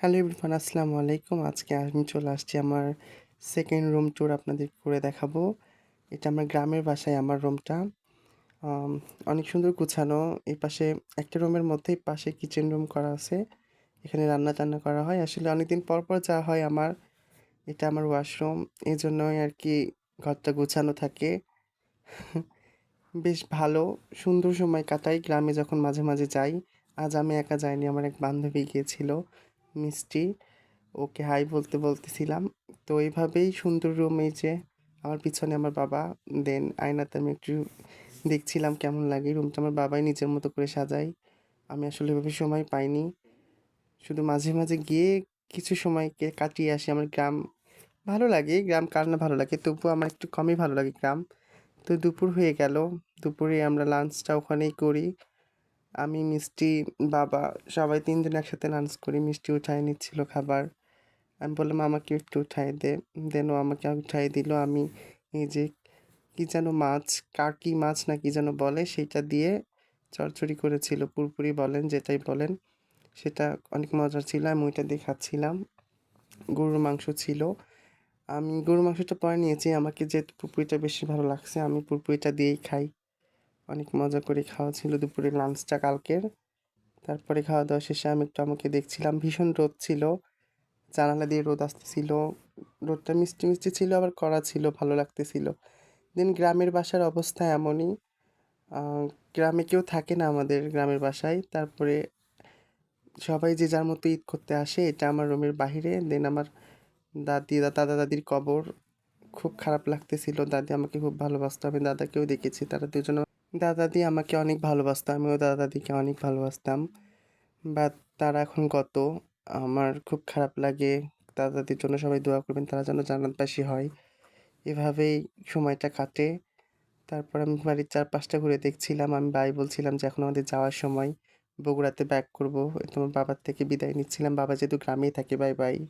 Hello everyone, আসসালামু আলাইকুম। আজকে আমি চলে আসছি আমার সেকেন্ড রুম ট্যুর আপনাদের করে দেখাবো। এটা আমার গ্রামের বাসায় আমার রুমটা। আম অনেক সুন্দর গুছানো। এই পাশে একটা রুমের মধ্যেই পাশে কিচেন রুম করা আছে। এখানে রান্না-টান্না করা হয়। আসলে অনেকদিন পর যাওয়া হয় আমার। এটা আমার ওয়াশরুম। এজন্যই আরকি ঘরটা গুছানো থাকে। বেশ ভালো, সুন্দর সময় কাটাই গ্রামে যখন মাঝে মাঝে যাই। আজ আমি একা যাইনি, আমার এক বান্ধবী গিয়েছিল, মিষ্টি। ওকে হাই বলতেছিলাম। তো এইভাবেই সুন্দর রুম, এই যে আমার পিছনে আমার বাবা, দেন আয়নাতে আমি একটু দেখছিলাম কেমন লাগে। রুমটা আমার বাবাই নিজের মতো করে সাজায়। আমি আসলে এভাবে সময় পাইনি। শুধু মাঝে মাঝে গিয়ে কিছু সময় কাটিয়ে আসি। আমার গ্রাম ভালো লাগে, গ্রাম কার না ভালো লাগে, তবুও আমার একটু কমই ভালো লাগে গ্রাম। তো দুপুর হয়ে গেল। দুপুরে আমরা লাঞ্চটা ওখানেই করি। আমি, মিষ্টি, বাবা সবাই ৩ জন একসাথে লাঞ্চ করি। মিষ্টি উঠায় নিচ্ছিল খাবার। আমি বললাম, "আমাকে একটু উঠায় দে।" দেন ও আমাকে উঠায় দিল। আমি এই যে কি যেন মাছ, কার্কি মাছ না কি যেন বলে, সেইটা দিয়ে চচ্চড়ি করেছিল। পুরপুরি বলেন, যেটাই বলেন। সেটা অনেক মজার ছিল। আমি ওইটা দিয়ে খাচ্ছিলাম। গরুর মাংস ছিল। আমি গরুর মাংসটা পরে নিয়েছি। আমাকে যেহেতু পুরপুরিটা বেশি ভালো লাগছে, আমি পুরপুরিটা দিয়েই খাই। অনেক মজা করে খাওয়া ছিল দুপুরের লাঞ্চটা কালকের। তারপরে খাওয়া-দাওয়া শেষে আমি একটু আমাকে দেখছিলাম। ভীষণ রোদ ছিল। জানালা দিয়ে রোদ আসতেছিল। রোদটা মিষ্টি ছিল, আবার কড়া ছিল, ভালো লাগতেছিল। দেন গ্রামের বাসার অবস্থা এমনই। আ গ্রামে কেউ থাকে না আমাদের গ্রামের বাসায়। তারপরে সবাই যে যার মতো ঈদ করতে আসে। এটা আমার রুমের বাহিরে। দেন আমার দাদা-দাদির কবর। খুব খারাপ লাগতেছিল। দাদি আমাকে খুব ভালোবাসতো। আমি দাদাকেও দেখেছি। তারা দুজনেও, দাদা-দাদি আমাকে অনেক ভালোবাসতো। আমিও দাদা-দাদিকে অনেক ভালোবাসতাম। বাট তারা এখন গত। আমার খুব খারাপ লাগে। দাদা-দাদির জন্য সবাই দোয়া করবেন। তারা যেন জান্নাতবাসী হয়। এভাবেই সময়টা কাটে। তারপর আমি বাড়ির চারপাশটা ঘুরে দেখছিলাম। আমি বলছিলাম যে এখন আমাদের যাওয়ার সময়। বগুড়াতে ব্যাক করব। তোমার বাবার থেকে বিদায় নিচ্ছিলাম। বাবা যেহেতু গ্রামেই থাকে। বাই।